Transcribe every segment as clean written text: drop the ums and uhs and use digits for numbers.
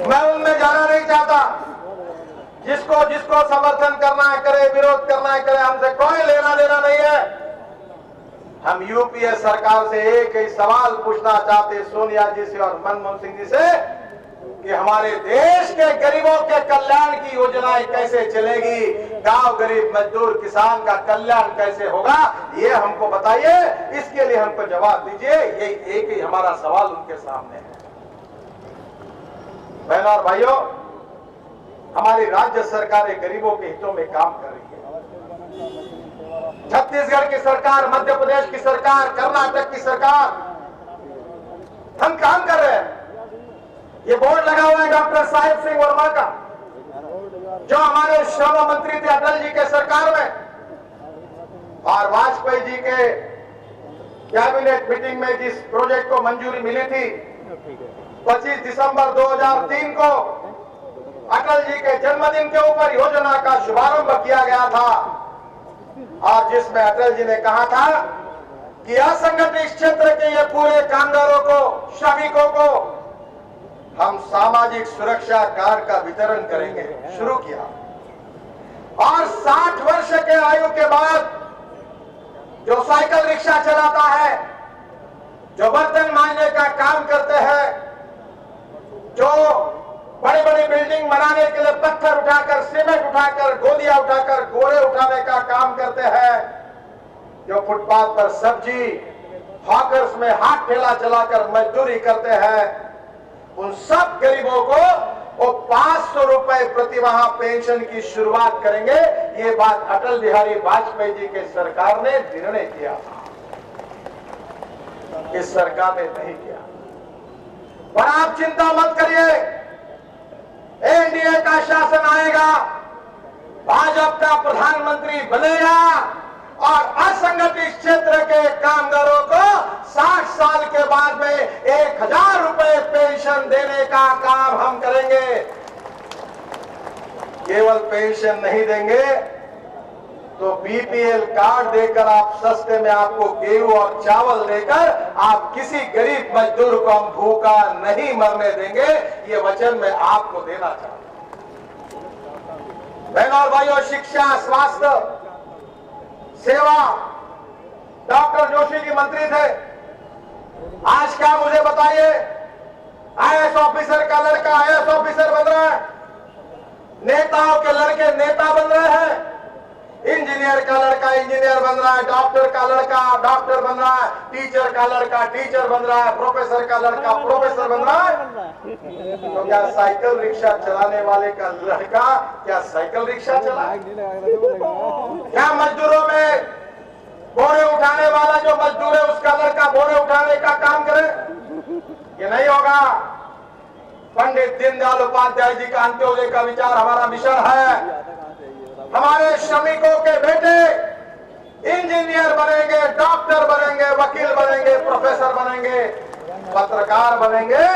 मैं उनमें जाना नहीं चाहता। जिसको जिसको समर्थन करना है करे, विरोध करना है करे, हमसे कोई लेना देना नहीं है। हम यूपीए सरकार से एक ही सवाल पूछना चाहते सोनिया जी से और मनमोहन सिंह जी से कि हमारे देश के गरीबों के कल्याण की योजनाएं कैसे चलेगी, गांव गरीब मजदूर किसान का कल्याण कैसे होगा, ये हमको बताइए। इसके लिए हमको जवाब दीजिए। यही एक ही हमारा सवाल उनके सामने है। बहनों और भाइयों, हमारी राज्य सरकार गरीबों के हितों में काम कर रही है। छत्तीसगढ़ की सरकार, मध्य प्रदेश की सरकार, कर्नाटक की सरकार, हम काम कर रहे हैं। ये बोर्ड लगा हुआ है डॉक्टर साहिब सिंह वर्मा का, जो हमारे श्रम मंत्री थे अटल जी के सरकार में, और वाजपेयी जी के कैबिनेट मीटिंग में जिस प्रोजेक्ट को मंजूरी मिली थी 25 दिसंबर 2003 को अटल जी के जन्मदिन के ऊपर योजना का शुभारंभ किया गया था, और जिसमें अटल जी ने कहा था कि असंगठित क्षेत्र के ये पूरे कामगारों को, श्रमिकों को हम सामाजिक सुरक्षा कार्ड का वितरण करेंगे। शुरू किया, और 60 वर्ष के आयु के बाद जो साइकिल रिक्शा चलाता है, जो बर्तन मांजने का काम करते हैं, जो बड़ी बड़ी बिल्डिंग बनाने के लिए पत्थर उठाकर, सीमेंट उठाकर, गोदियां उठाकर गोरे उठाने का काम करते हैं, जो फुटपाथ पर सब्जी हॉकर्स में हाथ ठेला चलाकर मजदूरी करते हैं, उन सब गरीबों को वो 500 रुपए प्रति माह पेंशन की शुरुआत करेंगे। ये बात अटल बिहारी वाजपेयी जी के सरकार ने निर्णय किया था, इस सरकार ने नहीं किया। पर आप चिंता मत करिए, एनडीए का शासन आएगा, भाजपा का प्रधानमंत्री बनेगा, और असंगठित क्षेत्र के कामगारों को 60 साल के बाद में 1000 रुपए पेंशन देने का काम हम करेंगे। केवल पेंशन नहीं देंगे तो बीपीएल कार्ड देकर, आप सस्ते में आपको गेहूं और चावल देकर आप किसी गरीब मजदूर को हम भूखा नहीं मरने देंगे। ये वचन मैं आपको देना चाहता हूं। बहनों और भाइयों, शिक्षा, स्वास्थ्य, सेवा, डॉक्टर जोशी जी मंत्री थे। आज क्या मुझे बताइए, आईएएस ऑफिसर का लड़का आईएएस ऑफिसर बन रहा है, नेताओं के लड़के नेता बन रहे हैं, इंजीनियर का लड़का इंजीनियर बन रहा है, डॉक्टर का लड़का डॉक्टर बन रहा है, टीचर का लड़का टीचर बन रहा है, प्रोफेसर का लड़का प्रोफेसर बन रहा है। तो क्या साइकिल रिक्शा चलाने वाले का लड़का क्या साइकिल रिक्शा चलाए? क्या मजदूरों में बोरे उठाने वाला जो मजदूर है उसका लड़का बोरे उठाने का काम करे? ये नहीं होगा। पंडित दीनदयाल उपाध्याय जी का अंत्योदय का विचार हमारा मिशन है। हमारे श्रमिकों के बेटे इंजीनियर बनेंगे, डॉक्टर बनेंगे, वकील बनेंगे, प्रोफेसर बनेंगे, पत्रकार बनेंगे,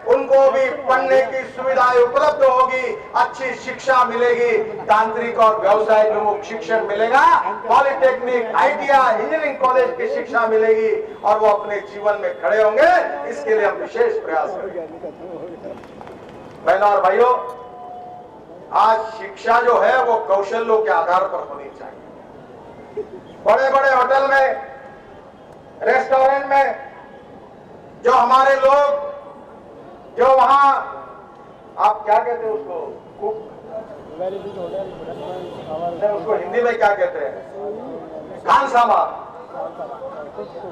उनको भी पढ़ने की सुविधाएं उपलब्ध होगी, अच्छी शिक्षा मिलेगी, तांत्रिक और व्यवसाय प्रमुख शिक्षण मिलेगा, पॉलिटेक्निक, आईटीआई, इंजीनियरिंग कॉलेज की शिक्षा मिलेगी, और वो अपने जीवन में खड़े होंगे। इसके लिए हम विशेष प्रयास करेंगे। बहनों और भाइयों, आज शिक्षा जो है वो कौशलों के आधार पर होनी चाहिए। बड़े बड़े होटल में, रेस्टोरेंट में जो हमारे लोग, जो वहां, आप क्या कहते हैं उसको, कुक, उसको हिंदी में क्या कहते हैं, खानसामा,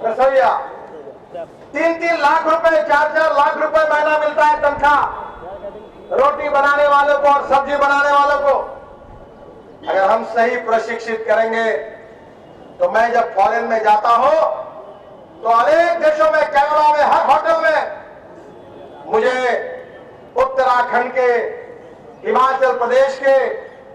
रसोईया, 3-3 लाख रुपए, 4-4 लाख रुपए महीना मिलता है तनख्वाह रोटी बनाने वालों को और सब्जी बनाने वालों को। अगर हम सही प्रशिक्षित करेंगे तो मैं जब फॉरेन में जाता हूं तो अनेक देशों में, केरला में, हर होटल में मुझे उत्तराखंड के, हिमाचल प्रदेश के,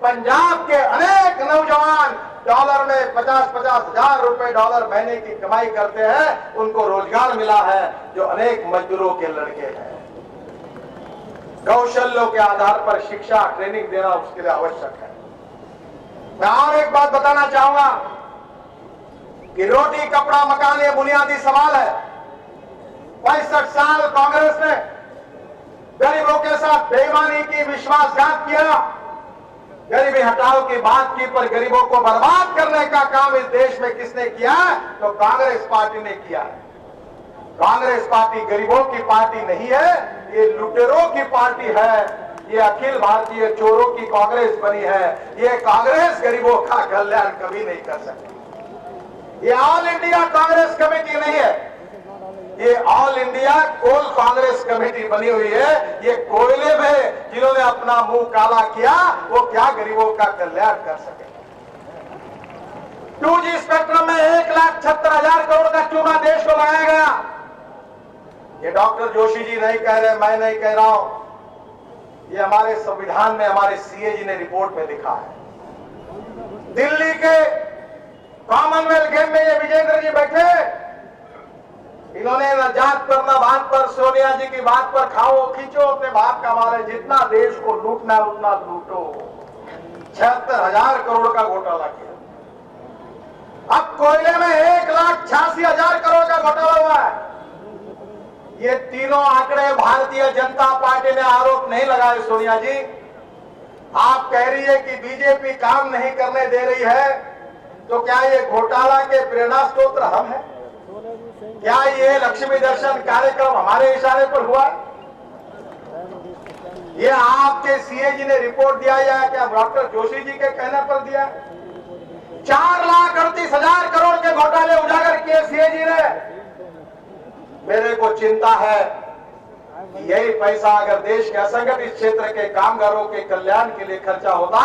पंजाब के अनेक नौजवान डॉलर में 50-50 हजार रुपए डॉलर महीने की कमाई करते हैं, उनको रोजगार मिला है, जो अनेक मजदूरों के लड़के हैं। कौशलों के आधार पर शिक्षा, ट्रेनिंग देना उसके लिए आवश्यक है। मैं और एक बात बताना चाहूंगा कि रोटी, कपड़ा, मकान ये बुनियादी सवाल है। 65 साल कांग्रेस ने बेईमानी की, विश्वासघात किया, गरीबी हटाओ की बात की, पर गरीबों को बर्बाद करने का काम इस देश में किसने किया? तो कांग्रेस पार्टी ने किया है। कांग्रेस पार्टी गरीबों की पार्टी नहीं है, ये लुटेरों की पार्टी है। ये अखिल भारतीय चोरों की कांग्रेस बनी है। ये कांग्रेस गरीबों का कल्याण कभी नहीं कर सकती। ये ऑल इंडिया कांग्रेस कमेटी नहीं है, ये ऑल इंडिया कोल कांग्रेस कमेटी बनी हुई है। ये कोयले में जिन्होंने अपना मुंह काला किया, वो क्या गरीबों का कल्याण कर सके? 2G स्पेक्ट्रम में 1,76,000 करोड़ का चूना देश को लगाया गया। ये डॉक्टर जोशी जी नहीं कह रहे, मैं नहीं कह रहा हूं, ये हमारे संविधान में हमारे सीए ने रिपोर्ट में लिखा है। दिल्ली के कॉमनवेल्थ गेम में ये विजेंद्र जी बैठे, इन्होंने न जात पर न बात पर, सोनिया जी की बात पर खाओ खींचो अपने बाप का माल है, जितना देश को लूटना उतना लूटो। 76,000 करोड़ का घोटाला किया। अब कोयले में 1,86,000 करोड़ का घोटाला हुआ है। ये तीनों आंकड़े भारतीय जनता पार्टी ने आरोप नहीं लगाए। सोनिया जी, आप कह रही है कि बीजेपी काम नहीं करने दे रही है, तो क्या ये घोटाला के प्रेरणा स्रोत हम हैं? क्या ये लक्ष्मी दर्शन कार्यक्रम हमारे इशारे पर हुआ? ये आपके सीए जी ने रिपोर्ट दिया या क्या डॉक्टर जोशी जी के कहने पर दिया? 4,38,000 करोड़ के घोटाले उजागर किए सीए जी ने। मेरे को चिंता है कि यही पैसा अगर देश के असंगठित क्षेत्र के कामगारों के कल्याण के लिए खर्चा होता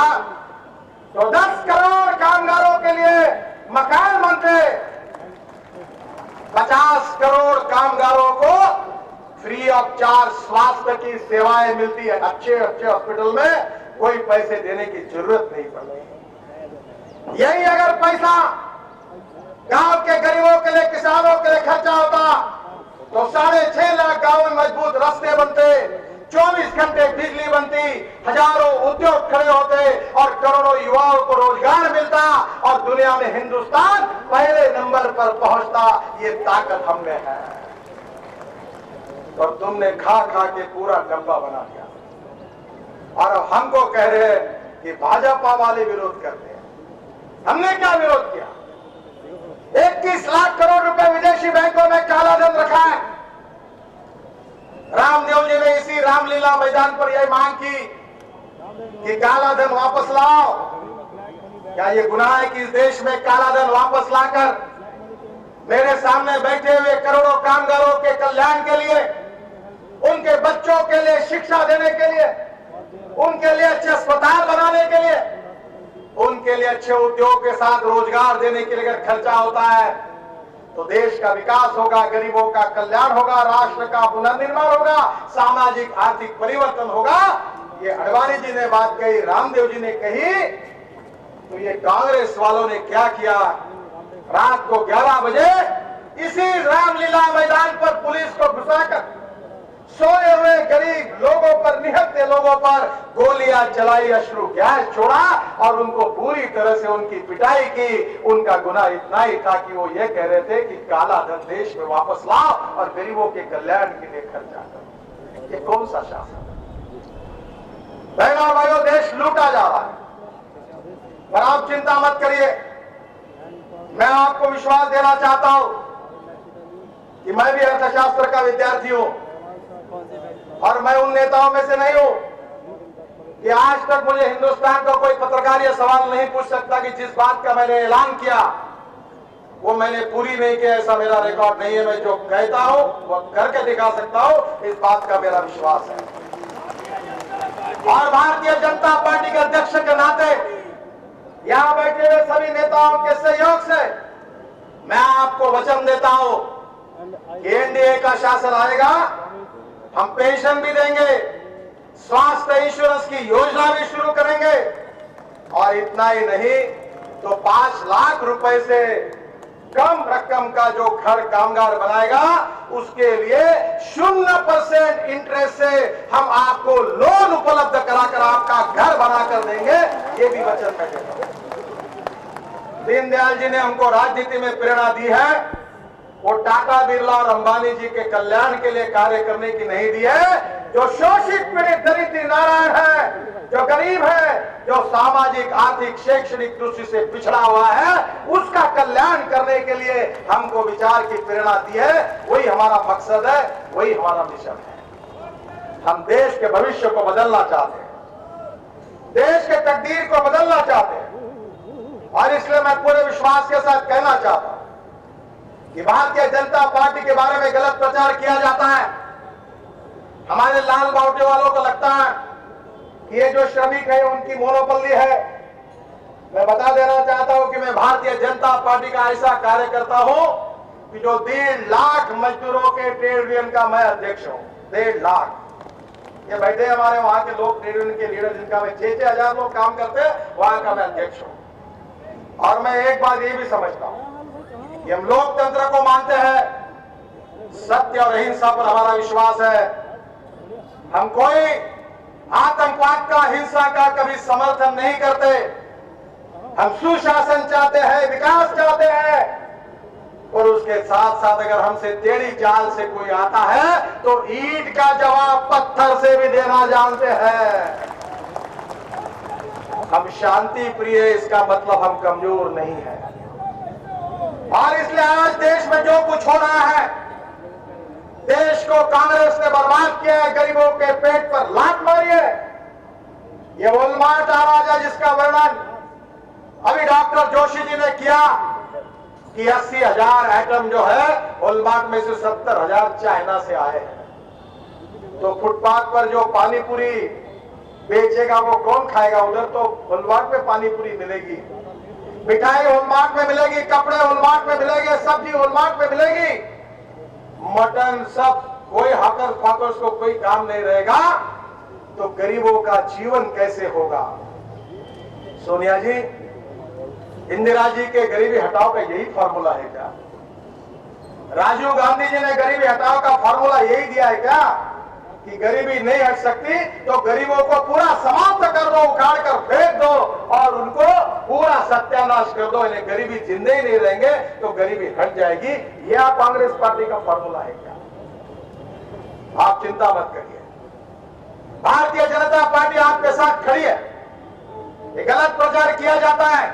तो 10 करोड़ कामगारों के लिए मकान बनते, 50 करोड़ कामगारों को फ्री ऑफ चार्ज स्वास्थ्य की सेवाएं मिलती है। अच्छे अच्छे हॉस्पिटल में कोई पैसे देने की जरूरत नहीं पड़ती। यही अगर पैसा गांव के गरीबों के लिए, किसानों के लिए खर्चा होता तो 6.5 लाख गांव में मजबूत रास्ते बनते, 24 घंटे बिजली बनती, हजारों उद्योग खड़े होते और करोड़ों युवाओं को रोजगार मिलता और दुनिया में हिंदुस्तान पहले नंबर पर पहुंचता। ये ताकत हम में है और तुमने खा खा के पूरा डब्बा बना दिया। और अब हमको कह रहे हैं कि भाजपा वाले विरोध करते हैं। हमने क्या विरोध किया? 21 लाख करोड़ रुपए विदेशी बैंकों में काला धन रखा है। रामदेव जी ने इसी रामलीला मैदान पर यह मांग की कि काला धन वापस लाओ। क्या ये गुनाह है कि इस देश में काला धन वापस लाकर मेरे सामने बैठे हुए करोड़ों कामगारों के कल्याण के लिए, उनके बच्चों के लिए शिक्षा देने के लिए, उनके लिए अच्छे अस्पताल बनाने के लिए, उनके लिए अच्छे उद्योग के साथ रोजगार देने के लिए अगर खर्चा होता है तो देश का विकास होगा, गरीबों का कल्याण होगा, राष्ट्र का पुनर्निर्माण होगा, सामाजिक आर्थिक परिवर्तन होगा। ये अडवाणी जी ने बात कही, रामदेव जी ने कही, तो ये कांग्रेस वालों ने क्या किया? रात को 11 बजे इसी रामलीला मैदान पर पुलिस को घुसाकर सोए हुए गरीब लोगों पर, निहत्थे लोगों पर गोलियां चलाई, अश्रु गैस छोड़ा और उनको पूरी तरह से उनकी पिटाई की। उनका गुनाह इतना ही था कि वो ये कह रहे थे कि काला धन देश में वापस लाओ और गरीबों के कल्याण के लिए खर्चा करो। ये कौन सा शासन? बहनों और भाइयों, देश लूटा जा रहा है। पर आप चिंता मत करिए, मैं आपको विश्वास देना चाहता हूं कि मैं भी अर्थशास्त्र का विद्यार्थी हूं और मैं उन नेताओं में से नहीं हूं कि आज तक मुझे हिंदुस्तान का कोई पत्रकार यह सवाल नहीं पूछ सकता कि जिस बात का मैंने ऐलान किया वो मैंने पूरी नहीं किया। ऐसा मेरा रिकॉर्ड नहीं है। मैं जो कहता हूं वो करके दिखा सकता हूं, इस बात का मेरा विश्वास है। और भारतीय जनता पार्टी के अध्यक्ष के नाते यहां बैठे हुए सभी नेताओं के सहयोग से मैं आपको वचन देता हूं कि एनडीए का शासन आएगा, हम पेंशन भी देंगे, स्वास्थ्य इंश्योरेंस की योजना भी शुरू करेंगे और इतना ही नहीं तो 5 लाख रुपए से कम रकम का जो घर कामगार बनाएगा उसके लिए 0% इंटरेस्ट से हम आपको लोन उपलब्ध कराकर आपका घर बनाकर देंगे। ये भी वचन मैं देता हूं। दीनदयाल जी ने हमको राजनीति में प्रेरणा दी है, वो टाटा बिरला और अंबानी जी के कल्याण के लिए कार्य करने की नहीं दी है। जो शोषित पीड़ित दरिद्र नारायण है, जो गरीब है, जो सामाजिक आर्थिक शैक्षणिक दृष्टि से पिछड़ा हुआ है, उसका कल्याण करने के लिए हमको विचार की प्रेरणा दी है। वही हमारा मकसद है, वही हमारा मिशन है। हम देश के भविष्य को बदलना चाहते हैं, देश के तकदीर को बदलना चाहते हैं। और इसलिए मैं पूरे विश्वास के साथ कहना चाहता हूं कि भारतीय जनता पार्टी के बारे में गलत प्रचार किया जाता है। हमारे लाल बावटे वालों को लगता है कि ये जो श्रमिक है उनकी मोनोपोली है। मैं बता देना चाहता हूं कि मैं भारतीय जनता पार्टी का ऐसा कार्यकर्ता हूं कि जो 1.5 लाख मजदूरों के ट्रेड यूनियन का मैं अध्यक्ष हूं। 1.5 लाख ये बैठे हमारे वहां के लोग, ट्रेड यूनियन के लीडर, जिनका मैं 6-6 हजार लोग काम करते हैं, वहां का मैं अध्यक्ष हूं। और मैं एक बात ये भी समझता हूं कि हम लोकतंत्र को मानते हैं, सत्य और अहिंसा पर हमारा विश्वास है। हम कोई आतंकवाद का, हिंसा का कभी समर्थन नहीं करते। हम सुशासन चाहते हैं, विकास चाहते हैं। और उसके साथ साथ अगर हमसे टेढ़ी चाल से कोई आता है तो ईंट का जवाब पत्थर से भी देना जानते हैं। हम शांति प्रिय, इसका मतलब हम कमजोर नहीं है। और इसलिए आज देश में जो कुछ हो रहा है, देश को कांग्रेस ने बर्बाद किया है, गरीबों के पेट पर लात मारी है। ये वॉलमार्ट आवाज है जिसका वर्णन अभी डॉक्टर जोशी जी ने किया कि 80,000 आइटम जो है वॉलमार्ट में से 70,000 चाइना से आए हैं। तो फुटपाथ पर जो पानी पूरी बेचेगा वो कौन खाएगा? उधर तो वॉलमार्ट में पानी पूरी मिलेगी, मिठाई वॉलमार्ट में मिलेगी, कपड़े वॉलमार्ट में मिलेंगे, सब्जी वॉलमार्ट में मिलेगी, मटन सब। कोई हकर फाकर्स को कोई काम नहीं रहेगा तो गरीबों का जीवन कैसे होगा? सोनिया जी, इंदिरा जी के गरीबी हटाओ का यही फॉर्मूला है क्या? राजीव गांधी जी ने गरीबी हटाओ का फॉर्मूला यही दिया है क्या कि गरीबी नहीं हट सकती तो गरीबों को पूरा समाप्त कर दो, उखाड़ कर फेंक दो और उनको पूरा सत्यानाश कर दो, इन्हें गरीबी जिंदे ही नहीं रहेंगे तो गरीबी हट जाएगी। यह कांग्रेस पार्टी का फॉर्मूला है क्या? आप चिंता मत करिए, भारतीय जनता पार्टी आपके साथ खड़ी है। ये गलत प्रचार किया जाता है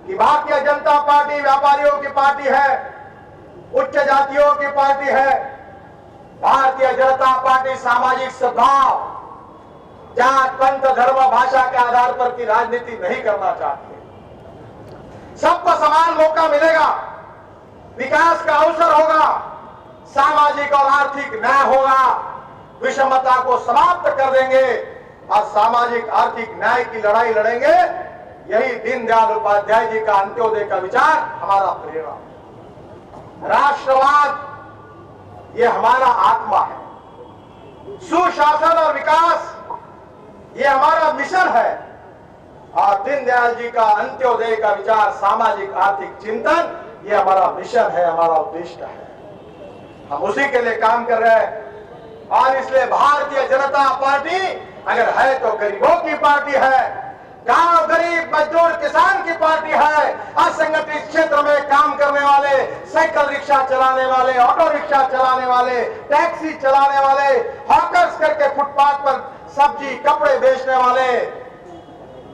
कि भारतीय जनता पार्टी व्यापारियों की पार्टी है, उच्च जातियों की पार्टी है। भारतीय जनता पार्टी सामाजिक सद्भाव, जात, पंथ, धर्म, भाषा के आधार पर की राजनीति नहीं करना चाहती है। सबको समान मौका मिलेगा, विकास का अवसर होगा, सामाजिक और आर्थिक न्याय होगा, विषमता को समाप्त कर देंगे और सामाजिक आर्थिक न्याय की लड़ाई लड़ेंगे। यही दीनदयाल उपाध्याय जी का अंत्योदय का विचार हमारा प्रेरणा। राष्ट्रवाद ये हमारा आत्मा है, सुशासन और विकास ये हमारा मिशन है। और दीनदयाल जी का अंत्योदय का विचार, सामाजिक आर्थिक चिंतन, ये हमारा मिशन है, हमारा उद्देश्य है। हम उसी के लिए काम कर रहे हैं। और इसलिए भारतीय जनता पार्टी अगर है तो गरीबों की पार्टी है, गांव गरीब मजदूर किसान की पार्टी है, असंगठित क्षेत्र में काम करने वाले, साइकिल रिक्शा चलाने वाले, ऑटो रिक्शा चलाने वाले, टैक्सी चलाने वाले, हॉकर्स करके फुटपाथ पर सब्जी कपड़े बेचने वाले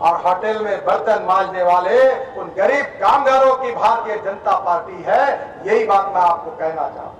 और होटल में बर्तन मांजने वाले, उन गरीब कामगारों की भारतीय जनता पार्टी है। यही बात मैं आपको कहना चाहता हूं।